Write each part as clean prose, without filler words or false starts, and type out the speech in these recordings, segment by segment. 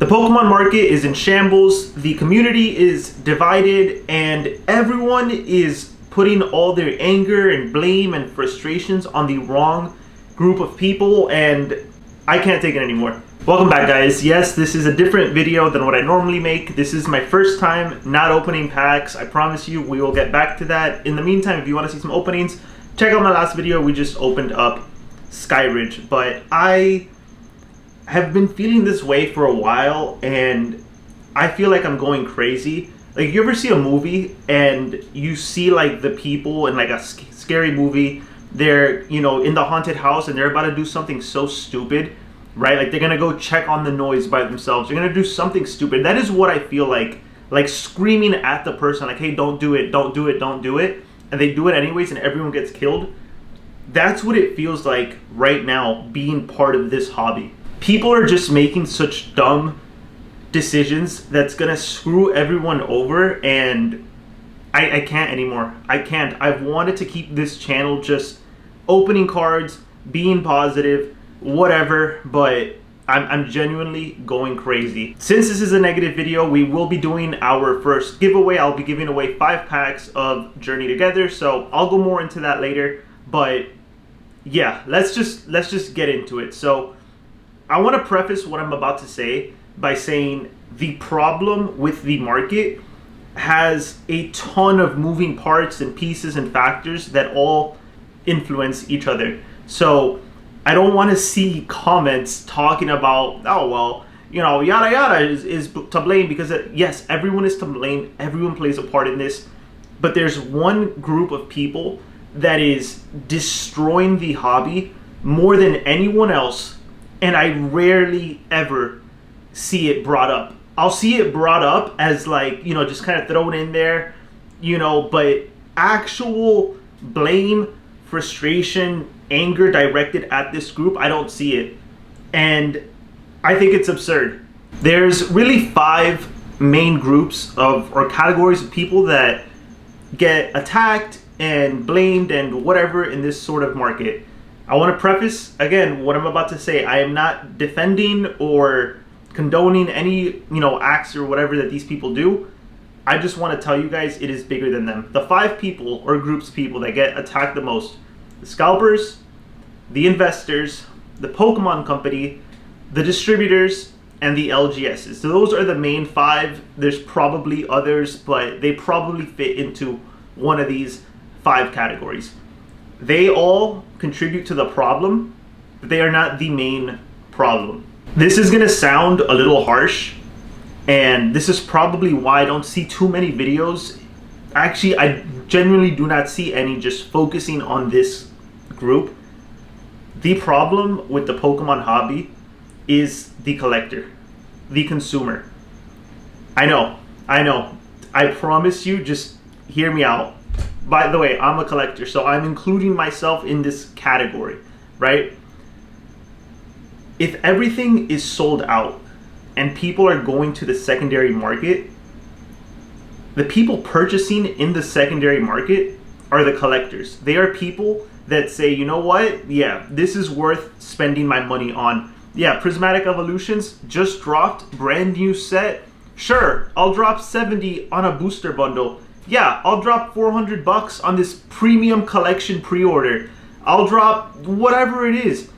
The Pokemon market is in shambles, the community is divided, and everyone is putting all their anger and blame and frustrations on the wrong group of people, and I can't take it anymore. Welcome back, guys. Yes, this is a different video than what I normally make. This is my first time not opening packs. I promise you we will get back to that. In the meantime, if you want to see some openings, check out my last video. We just opened up Skyridge, but I have been feeling this way for a while, and I feel like I'm going crazy. Like, you ever see a movie and you see like the people in like a scary movie, they're, you know, in the haunted house and they're about to do something so stupid, right? Like, they're gonna go check on the noise by themselves. They're gonna do something stupid. That is what I feel like screaming at the person, like, hey, don't do it, don't do it, don't do it. And they do it anyways and everyone gets killed. That's what it feels like right now being part of this hobby. People are just making such dumb decisions that's gonna screw everyone over, and I can't anymore. I can't. I've wanted to keep this channel just opening cards, being positive, whatever, but I'm genuinely going crazy. Since this is a negative video, we will be doing our first giveaway. I'll be giving away 5 packs of Journey Together, so I'll go more into that later. But yeah, let's just get into it. So I want to preface what I'm about to say by saying the problem with the market has a ton of moving parts and pieces and factors that all influence each other. So I don't want to see comments talking about, oh, well, you know, yada yada is to blame, because yes, everyone is to blame. Everyone plays a part in this. But there's one group of people that is destroying the hobby more than anyone else, and I rarely ever see it brought up. I'll see it brought up as, like, you know, just kind of thrown in there, you know, but actual blame, frustration, anger directed at this group, I don't see it. And I think it's absurd. There's really 5 main groups of, or categories of people that get attacked and blamed and whatever in this sort of market. I want to preface, again, what I'm about to say. I am not defending or condoning any, you know, acts or whatever that these people do. I just want to tell you guys it is bigger than them. The 5 people or groups of people that get attacked the most: the scalpers, the investors, the Pokemon company, the distributors, and the LGSs. So those are the main 5. There's probably others, but they probably fit into one of these 5 categories. They all contribute to the problem, but they are not the main problem. This is gonna sound a little harsh, and this is probably why I don't see too many videos. Actually, I genuinely do not see any just focusing on this group. The problem with the Pokemon hobby is the collector, the consumer. I know. I promise you, just hear me out. By the way, I'm a collector, so I'm including myself in this category, right? If everything is sold out and people are going to the secondary market, the people purchasing in the secondary market are the collectors. They are people that say, you know what? Yeah, this is worth spending my money on. Yeah, Prismatic Evolutions just dropped, brand new set. Sure, I'll drop 70 on a booster bundle. Yeah, I'll drop 400 bucks on this premium collection pre-order. I'll drop whatever it is.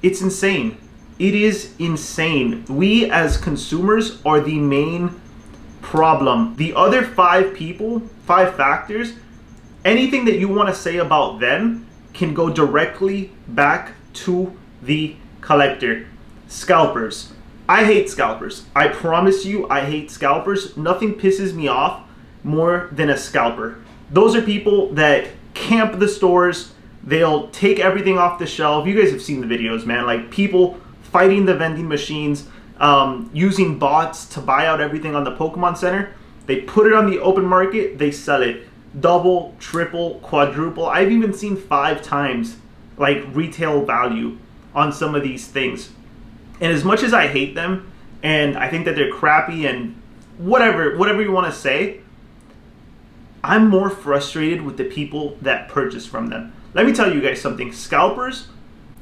It's insane. It is insane. We as consumers are the main problem. The other 5 people, 5 factors, anything that you want to say about them can go directly back to the collector. Scalpers. I hate scalpers. I promise you, I hate scalpers. Nothing pisses me off more than a scalper. Those are people that camp the stores. They'll take everything off the shelf. You guys have seen the videos, man. Like, people fighting the vending machines, using bots to buy out everything on the Pokemon Center. They put it on the open market, they sell it double, triple, quadruple. I've even seen 5 times like retail value on some of these things. And as much as I hate them and I think that they're crappy and whatever you want to say, I'm more frustrated with the people that purchase from them. Let me tell you guys something. Scalpers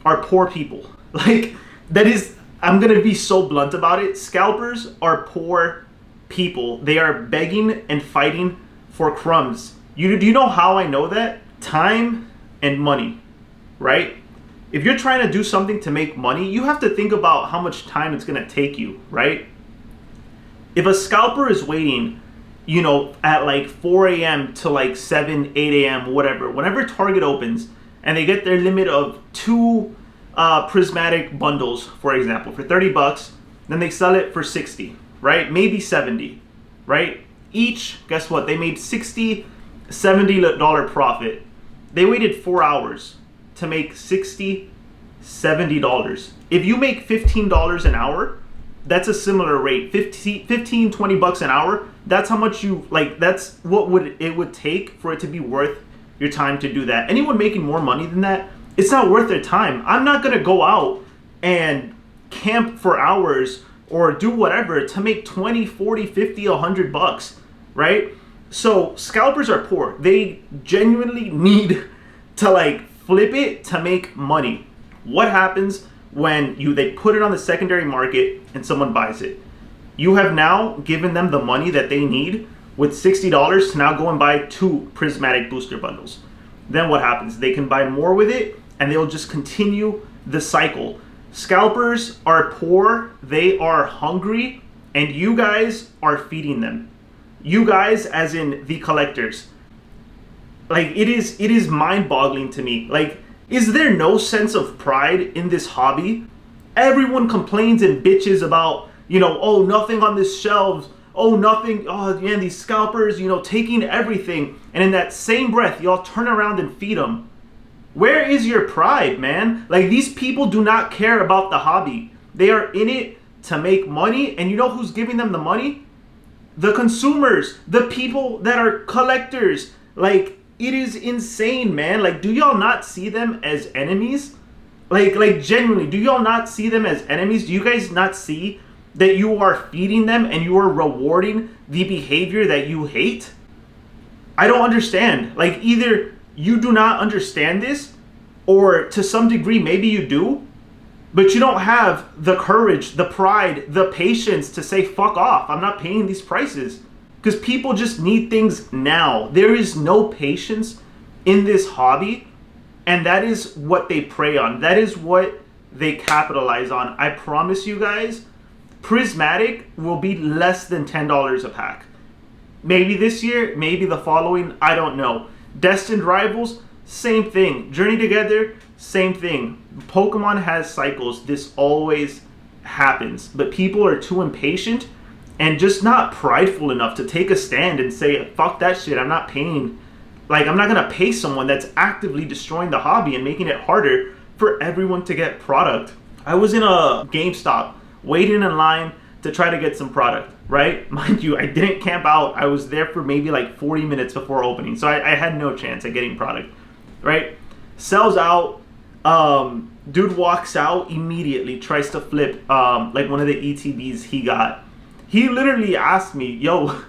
are poor people. Like, that is I'm gonna be so blunt about it. Scalpers are poor people. They are begging and fighting for crumbs. Do you know how I know that? Time and money, right? If you're trying to do something to make money, you have to think about how much time it's gonna take you, right? If a scalper is waiting, at like 4 a.m. to like 7, 8 a.m., whatever, whenever Target opens, and they get their limit of 2 prismatic bundles, for example, for $30, then they sell it for 60, right? Maybe 70, right? Each, guess what? They made $60, $70 profit. They waited 4 hours to make $60, $70. If you make $15 an hour, that's a similar rate. 15, 20 bucks an hour. That's how much that's what it would take for it to be worth your time to do that. Anyone making more money than that, it's not worth their time. I'm not gonna go out and camp for hours or do whatever to make 20, 40, 50, 100 bucks, right? So scalpers are poor. They genuinely need to flip it to make money. What happens when they put it on the secondary market and someone buys it? You have now given them the money that they need with $60 to now go and buy 2 prismatic booster bundles. Then what happens? They can buy more with it and they'll just continue the cycle. Scalpers are poor, they are hungry, and you guys are feeding them. You guys, as in the collectors. It is mind-boggling to me. Is there no sense of pride in this hobby? Everyone complains and bitches about, oh, nothing on this shelves. Oh, nothing. Oh, man, these scalpers, taking everything. And in that same breath, y'all turn around and feed them. Where is your pride, man? These people do not care about the hobby. They are in it to make money. And you know who's giving them the money? The consumers, the people that are collectors. It is insane, man. Do y'all not see them as enemies? Genuinely, do y'all not see them as enemies? Do you guys not see that you are feeding them and you are rewarding the behavior that you hate? I don't understand. Either you do not understand this, or to some degree, maybe you do, but you don't have the courage, the pride, the patience to say, fuck off, I'm not paying these prices. Because people just need things now. There is no patience in this hobby, and that is what they prey on. That is what they capitalize on. I promise you guys, prismatic will be less than $10 a pack. Maybe this year, maybe the following, I don't know. Destined rivals, same thing. Journey Together, same thing. Pokemon has cycles. This always happens. But people are too impatient and just not prideful enough to take a stand and say, fuck that shit, I'm not paying. I'm not going to pay someone that's actively destroying the hobby and making it harder for everyone to get product. I was in a GameStop waiting in line to try to get some product, right? Mind you, I didn't camp out. I was there for maybe 40 minutes before opening. So I had no chance at getting product, right? Sells out. Dude walks out immediately, tries to flip one of the ETBs he got. He literally asked me, yo,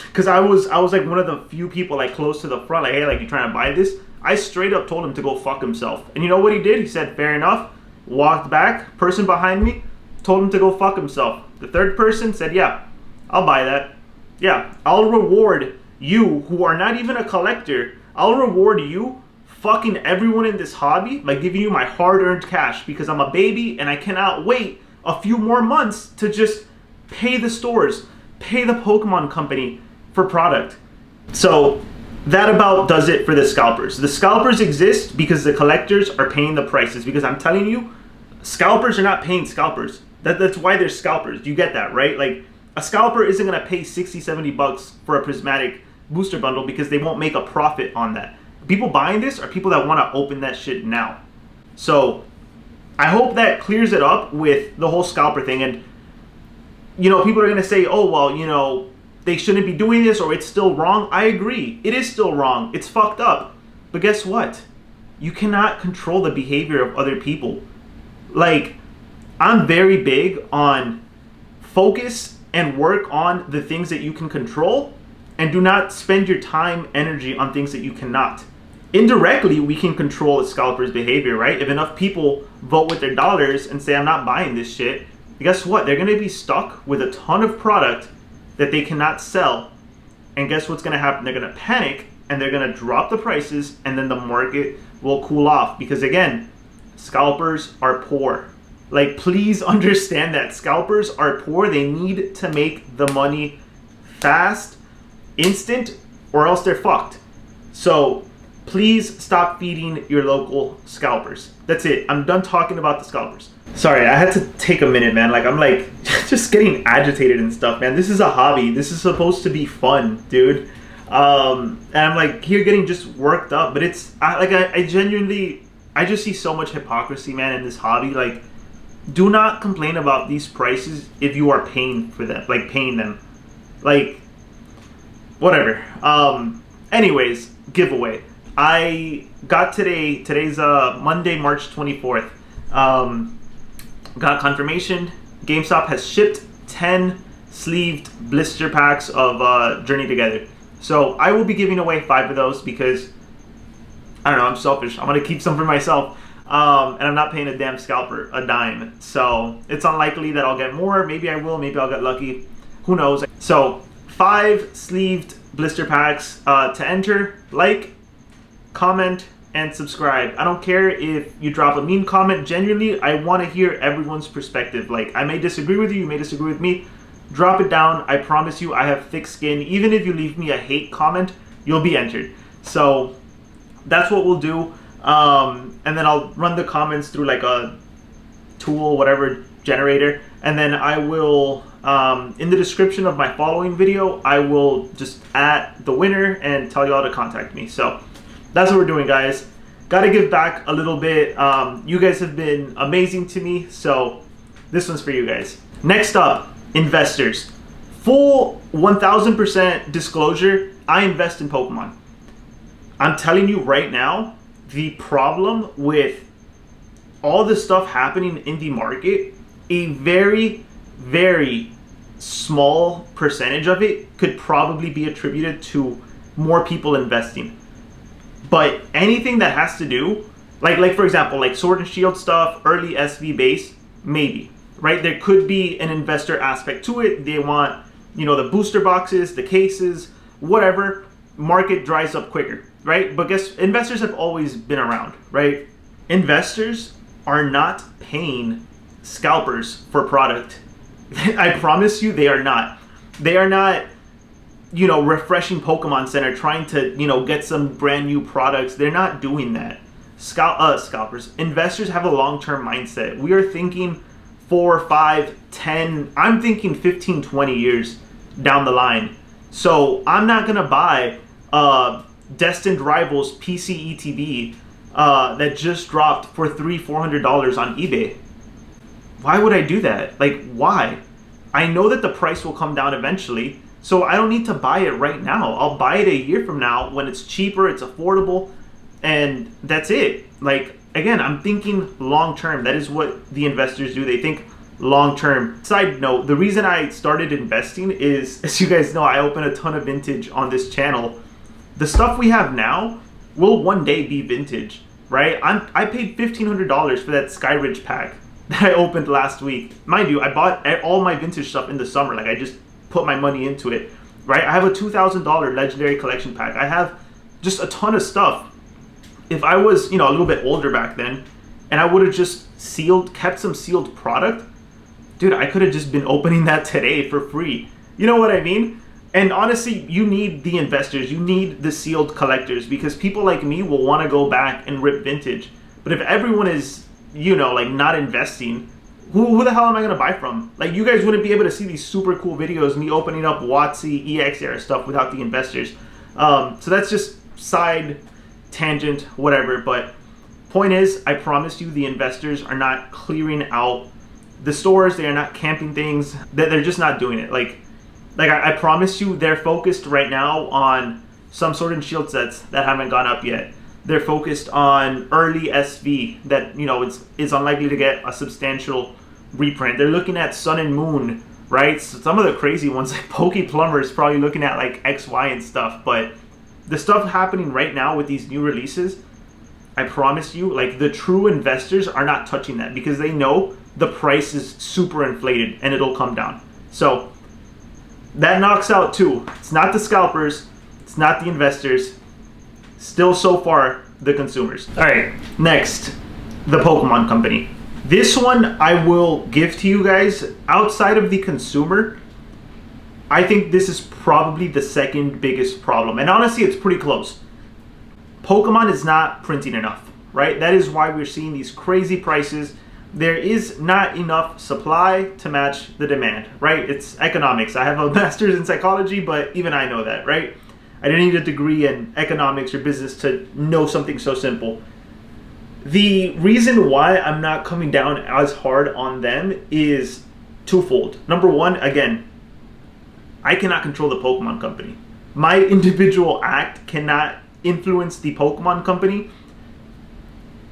because I was one of the few people close to the front, hey, you trying to buy this? I straight up told him to go fuck himself. And you know what he did? He said, fair enough. Walked back. Person behind me told him to go fuck himself. The third person said, yeah, I'll buy that. Yeah, I'll reward you who are not even a collector. I'll reward you fucking everyone in this hobby by giving you my hard-earned cash because I'm a baby and I cannot wait a few more months to just pay the stores, pay the Pokemon company for product. So that about does it for the scalpers. The scalpers exist because the collectors are paying the prices. Because I'm telling you, scalpers are not paying scalpers. That's why they're scalpers. You get that, right? A scalper isn't going to pay 60, 70 bucks for a prismatic booster bundle because they won't make a profit on that. People buying this are people that want to open that shit now. So I hope that clears it up with the whole scalper thing. And people are going to say, oh, well, they shouldn't be doing this or it's still wrong. I agree. It is still wrong. It's fucked up. But guess what? You cannot control the behavior of other people. I'm very big on focus and work on the things that you can control and do not spend your time, energy on things that you cannot. Indirectly, we can control a scalper's behavior, right? If enough people vote with their dollars and say, I'm not buying this shit, guess what? They're going to be stuck with a ton of product that they cannot sell. And guess what's going to happen? They're going to panic and they're going to drop the prices, and then the market will cool off. Because again, scalpers are poor. Like, please understand that scalpers are poor. They need to make the money fast, instant, or else they're fucked. So please stop feeding your local scalpers. That's it. I'm done talking about the scalpers. Sorry, I had to take a minute, man. Like, I'm like just getting agitated and stuff, man. This is a hobby. This is supposed to be fun, dude. And I'm like here getting just worked up, but it's I genuinely, I just see so much hypocrisy, man, in this hobby. Like, do not complain about these prices if you are paying for them, like paying them, like whatever. Anyways, giveaway. I got today's Monday, March 24th. Got confirmation. GameStop has shipped 10 sleeved blister packs of Journey Together. So I will be giving away 5 of those because, I don't know, I'm selfish. I'm going to keep some for myself. And I'm not paying a damn scalper a dime. So it's unlikely that I'll get more. Maybe I will. Maybe I'll get lucky. Who knows? So 5 sleeved blister packs to enter. Like, comment, and subscribe. I don't care if you drop a mean comment. Genuinely, I want to hear everyone's perspective. Like, I may disagree with you. You may disagree with me. Drop it down. I promise you, I have thick skin. Even if you leave me a hate comment, you'll be entered. So that's what we'll do. And then I'll run the comments through like a tool, whatever, generator. And then I will, in the description of my following video, I will just add the winner and tell you all to contact me. So that's what we're doing, guys. Got to give back a little bit. You guys have been amazing to me. So this one's for you guys. Next up, investors. Full 1000% disclosure, I invest in Pokemon. I'm telling you right now, the problem with all the stuff happening in the market, a very, very small percentage of it could probably be attributed to more people investing. But anything that has to do, like for example, like Sword and Shield stuff, early SV base, maybe, right? There could be an investor aspect to it. They want, you know, the booster boxes, the cases, whatever. Market dries up quicker, right? But guess investors have always been around, right? Investors are not paying scalpers for product. I promise you, they are not. They are not, you know, refreshing Pokemon Center trying to, you know, get some brand new products. They're not doing that. Scalpers. Investors have a long-term mindset. We are thinking 4, 5, 10, I'm thinking 15, 20 years down the line. So I'm not going to buy Destined Rivals PC ETB that just dropped for $300-400 on eBay. Why would I do that? Like, why? I know that the price will come down eventually, so I don't need to buy it right now. I'll buy it a year from now when it's cheaper, it's affordable, and that's it. Like, again, I'm thinking long term. That is what the investors do. They think long term. Side note, the reason I started investing is, as you guys know, I open a ton of vintage on this channel. The stuff we have now will one day be vintage, right? I paid $1,500 for that Skyridge pack that I opened last week. Mind you, I bought all my vintage stuff in the summer. Like, I just put my money into it, right? I have a $2,000 legendary collection pack. I have just a ton of stuff. If I was, you know, a little bit older back then, and I would have just kept some sealed product, dude, I could have just been opening that today for free. You know what I mean? And honestly, you need the investors, you need the sealed collectors, because people like me will want to go back and rip vintage. But if everyone is, you know, like not investing, who the hell am I going to buy from? Like, you guys wouldn't be able to see these super cool videos, me opening up WotC, EX era stuff without the investors. So that's just side tangent, whatever. But point is, I promise you, the investors are not clearing out the stores. They are not camping things. They're just not doing it. Like I promise you, they're focused right now on some Sword and Shield sets that haven't gone up yet. They're focused on early SV that, you know, is unlikely to get a substantial reprint. They're looking at Sun and Moon, right? So some of the crazy ones, like Poke Plumber, is probably looking at like XY and stuff. But the stuff happening right now with these new releases, I promise you, like, the true investors are not touching that, because they know the price is super inflated and it'll come down. So that knocks out two. It's not the scalpers, it's not the investors, still so far the consumers. All right, next, the Pokemon Company. This one I will give to you guys. Outside of the consumer, I think this is probably the second biggest problem. And honestly, it's pretty close. Pokemon is not printing enough, right? That is why we're seeing these crazy prices. There is not enough supply to match the demand, right? It's economics. I have a master's in psychology, but even I know that, right? I didn't need a degree in economics or business to know something so simple. The reason why I'm not coming down as hard on them is twofold. Number one, again, I cannot control the Pokemon Company. My individual act cannot influence the Pokemon Company.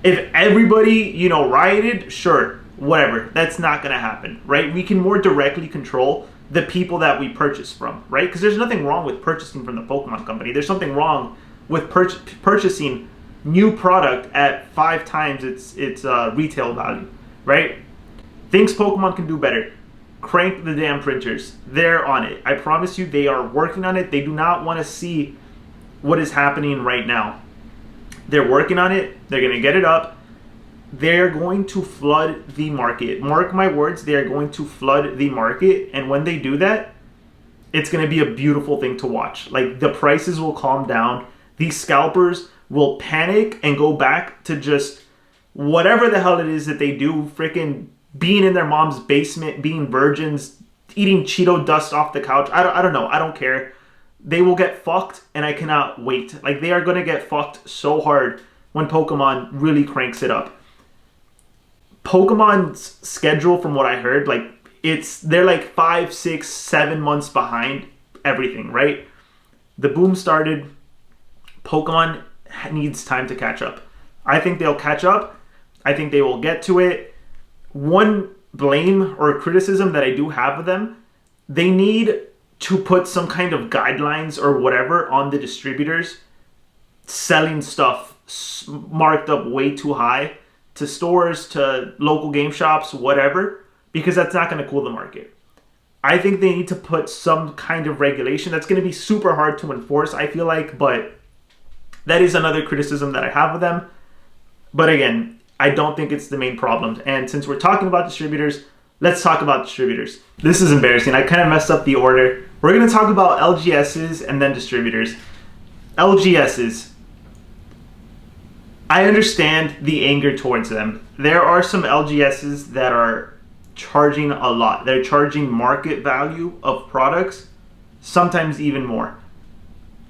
If everybody, rioted, sure, whatever. That's not going to happen, right? We can more directly control the people that we purchase from, right? Because there's nothing wrong with purchasing from the Pokemon Company. There's something wrong with purchasing new product at 5 times its retail value, right? Things Pokemon can do better. Crank the damn printers. They're on it. I promise you, they are working on it. They do not want to see what is happening right now. They're working on it. They're going to get it up. They're going to flood the market. Mark my words, they are going to flood the market. And when they do that, it's going to be a beautiful thing to watch. Like, the prices will calm down. These scalpers will panic and go back to just whatever the hell it is that they do. Freaking being in their mom's basement, being virgins, eating Cheeto dust off the couch. I don't know. I don't care. They will get fucked, and I cannot wait. Like, they are going to get fucked so hard when Pokemon really cranks it up. Pokemon's schedule, from what I heard, they're like 5, 6, 7 months behind everything, right? The boom started. Pokemon needs time to catch up. I think they'll catch up. I think they will get to it. One blame or criticism that I do have of them, they need to put some kind of guidelines or whatever on the distributors selling stuff marked up way too high to stores, to local game shops, whatever, because that's not going to cool the market. I think they need to put some kind of regulation. That's going to be super hard to enforce, I feel like, but that is another criticism that I have of them. But again, I don't think it's the main problem. And since we're talking about distributors, let's talk about distributors. This is embarrassing. I kind of messed up the order. We're going to talk about LGSs and then distributors. LGSs. I understand the anger towards them. There are some LGSs that are charging a lot. They're charging market value of products, sometimes even more.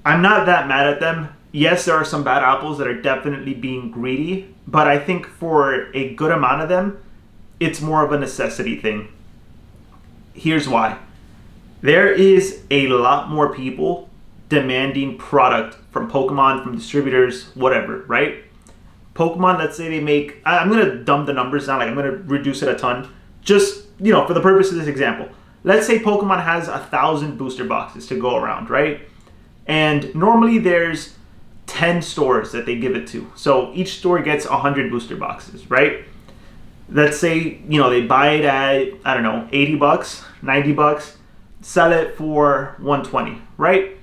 I'm not that mad at them. Yes, there are some bad apples that are definitely being greedy, but I think for a good amount of them, it's more of a necessity thing. Here's why. There is a lot more people demanding product from Pokemon, from distributors, whatever, right? Pokemon, let's say they make, I'm going to dumb the numbers down, I'm going to reduce it a ton. Just, for the purpose of this example. Let's say Pokemon has 1,000 booster boxes to go around, right? And normally there's 10 stores that they give it to. So each store gets 100 booster boxes, right? Let's say, they buy it at, I don't know, 80 bucks, 90 bucks, sell it for 120, right?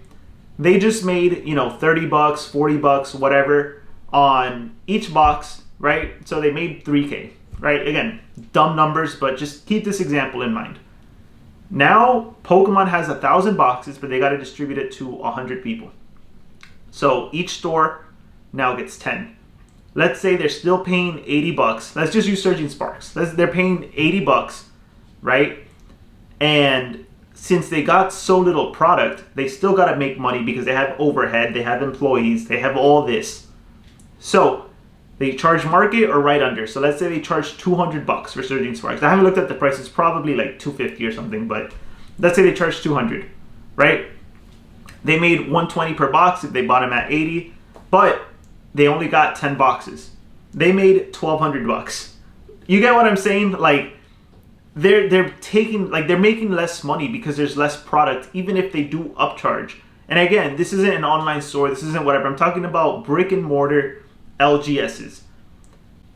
They just made, 30 bucks, 40 bucks, whatever on each box, right? So they made 3K, right? Again, dumb numbers, but just keep this example in mind. Now, Pokemon has 1,000 boxes, but they got to distribute it to 100 people. So each store now gets 10. Let's say they're still paying 80 bucks. Let's just use Surging Sparks. They're paying 80 bucks, right? And since they got so little product, they still got to make money because they have overhead, they have employees, they have all this. So they charge market or right under. So let's say they charge 200 bucks for Surging Sparks. I haven't looked at the price. It's probably like 250 or something, but let's say they charge 200, right? They made 120 per box if they bought them at 80, but they only got 10 boxes. They made 1,200 bucks. You get what I'm saying? Like, they're making less money because there's less product, even if they do upcharge. And again, this isn't an online store. This isn't whatever. I'm talking about brick and mortar LGSs.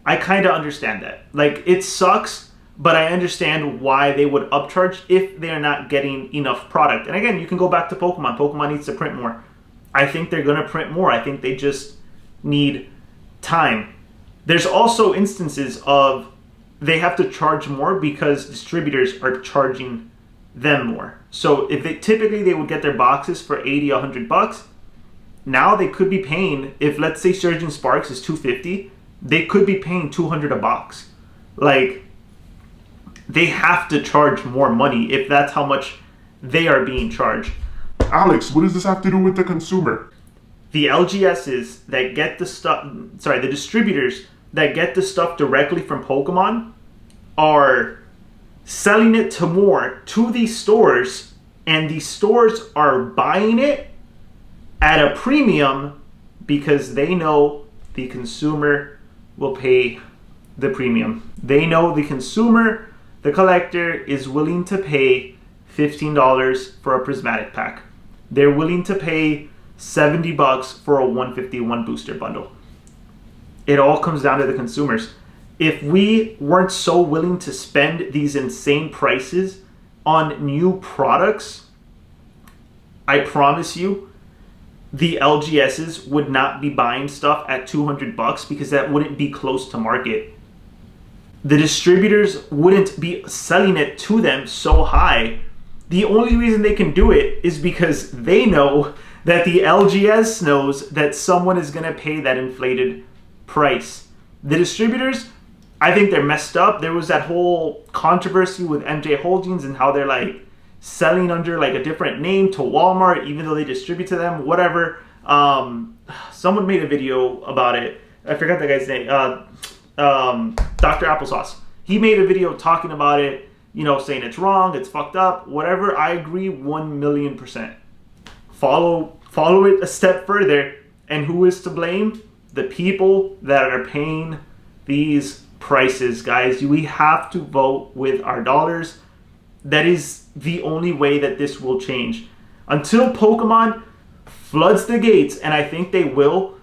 I kind of understand that. Like, it sucks but I understand why they would upcharge if they're not getting enough product. And again, you can go back to Pokemon. Pokemon needs to print more. I think they're going to print more. I think they just need time. There's also instances of they have to charge more because distributors are charging them more. So if they typically they would get their boxes for 80, $100, now they could be paying, if let's say Surgeon Sparks is $250, they could be paying $200 a box. Like, they have to charge more money if that's how much they are being charged. Alex, what does this have to do with the consumer? The LGSs that get the stuff, the distributors that get the stuff directly from Pokemon are selling it to these stores, and these stores are buying it at a premium because they know the consumer will pay the premium. They know the consumer, the collector, is willing to pay $15 for a prismatic pack. They're willing to pay $70 for a 151 booster bundle. It all comes down to the consumers. If we weren't so willing to spend these insane prices on new products, I promise you, the LGSs would not be buying stuff at $200 because that wouldn't be close to market. The distributors wouldn't be selling it to them so high. The only reason they can do it is because they know that the LGS knows that someone is going to pay that inflated price. The distributors, I think they're messed up. There was that whole controversy with MJ Holdings and how they're like selling under like a different name to Walmart, even though they distribute to them, whatever. Someone made a video about it. I forgot the guy's name. Dr. Applesauce. He made a video talking about it, saying it's wrong, it's fucked up, whatever. I agree 1,000,000%. Follow it a step further, and who is to blame? The people that are paying these prices, guys. We have to vote with our dollars. That is the only way that this will change. Until Pokemon floods the gates, and I think they will,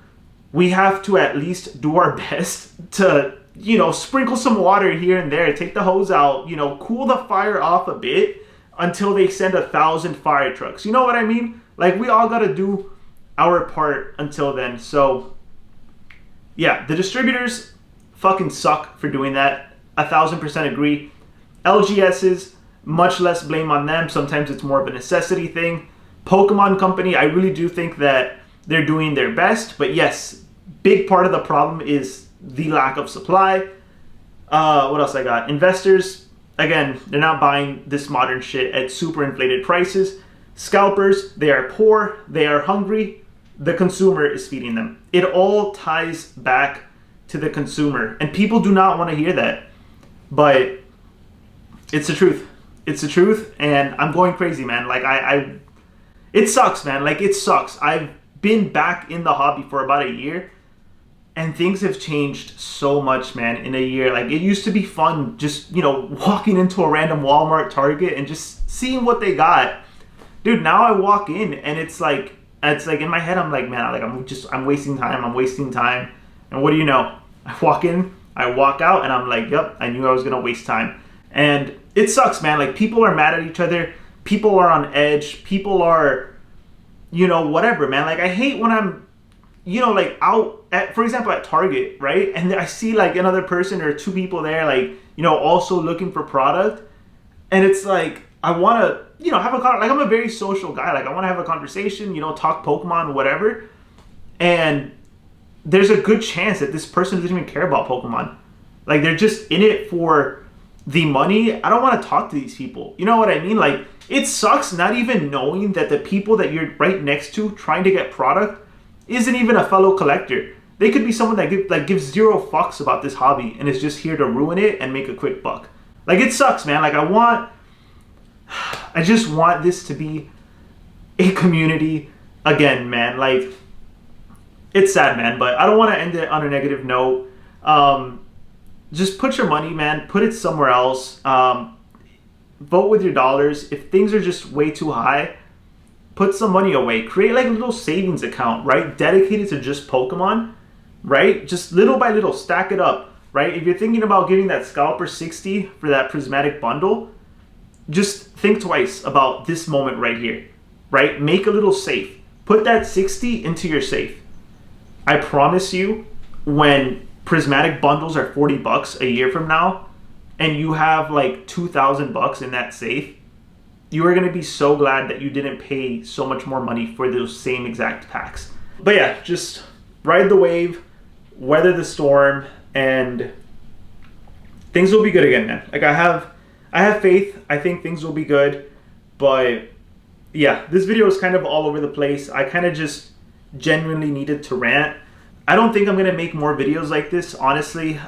we have to at least do our best to, sprinkle some water here and there, take the hose out, cool the fire off a bit until they send 1,000 fire trucks. You know what I mean? Like, we all got to do our part until then. So, yeah, the distributors fucking suck for doing that. 1,000% agree. LGSs, much less blame on them. Sometimes it's more of a necessity thing. Pokemon Company, I really do think that they're doing their best. But yes, big part of the problem is the lack of supply. What else I got? Investors, again, they're not buying this modern shit at super inflated prices. Scalpers, they are poor, they are hungry. The consumer is feeding them. It all ties back to the consumer. And people do not want to hear that. But it's the truth. It's the truth, and I'm going crazy, man. Like, it sucks, man. Like, it sucks. I've been back in the hobby for about a year, and things have changed so much, man, in a year. Like, it used to be fun just, walking into a random Walmart, Target, and just seeing what they got. Dude, now I walk in, and it's like in my head, I'm like, man, I'm wasting time. And what do you know? I walk in, I walk out, and I'm like, yep, I knew I was going to waste time. And it sucks, man. Like, people are mad at each other. People are on edge. People are, whatever, man. Like, I hate when I'm, out at, for example, at Target, right? And I see like another person or two people there, like, also looking for product. And it's like, I want to, have I'm a very social guy. Like, I want to have a conversation, talk Pokemon, whatever. And there's a good chance that this person doesn't even care about Pokemon. Like, they're just in it for the money. I don't want to talk to these people. You know what I mean? Like, it sucks not even knowing that the people that you're right next to trying to get product isn't even a fellow collector. They could be someone that gives zero fucks about this hobby and is just here to ruin it and make a quick buck. Like, it sucks, man. Like, I just want this to be a community again, man. Like, it's sad, man, but I don't want to end it on a negative note. Just put your money, man. Put it somewhere else. Vote with your dollars. If things are just way too high, put some money away. Create like a little savings account, right? Dedicated to just Pokemon, right? Just little by little, stack it up. right? If you're thinking about getting that scalper 60 for that prismatic bundle, just think twice about this moment right here, right? Make a little safe. Put that 60 into your safe. I promise you, when prismatic bundles are 40 bucks a year from now, and you have like 2,000 bucks in that safe, you are going to be so glad that you didn't pay so much more money for those same exact packs. But yeah, just ride the wave, weather the storm, and things will be good again, man. Like I have faith. I think things will be good. But yeah, this video is kind of all over the place. I kind of just genuinely needed to rant. I don't think I'm going to make more videos like this, honestly.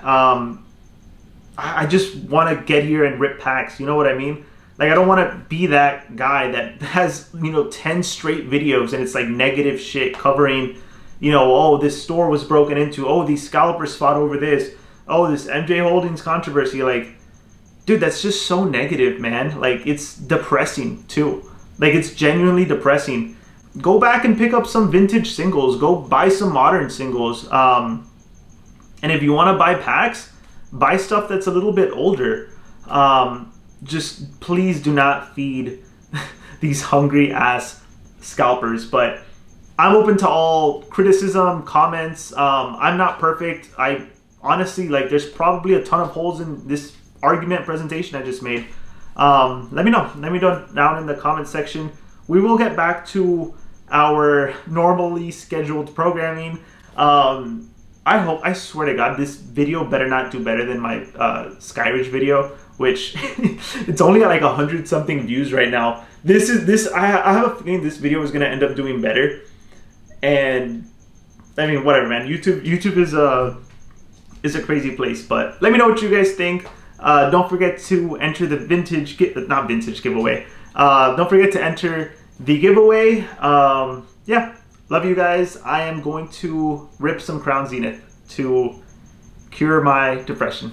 I just want to get here and rip packs. You know what I mean? Like, I don't want to be that guy that has, 10 straight videos and it's like negative shit covering, oh, this store was broken into. Oh, these scalpers fought over this. Oh, this MJ Holdings controversy. Like, dude, that's just so negative, man. Like, it's depressing too. Like, it's genuinely depressing. Go back and pick up some vintage singles. Go buy some modern singles. And if you want to buy packs, buy stuff that's a little bit older. Just please do not feed these hungry ass scalpers. But I'm open to all criticism, comments. I'm not perfect. I honestly, like, there's probably a ton of holes in this argument presentation I just made. Let me know. Let me know down in the comment section. We will get back to our normally scheduled programming. I swear to God, this video better not do better than my Skyridge video, which it's only at like 100 something views right now. I have a feeling this video is gonna end up doing better. And I mean, whatever, man. YouTube is a crazy place. But let me know what you guys think. Don't forget to enter the not vintage giveaway. Don't forget to enter the giveaway. Yeah, love you guys. I am going to rip some Crown Zenith to cure my depression.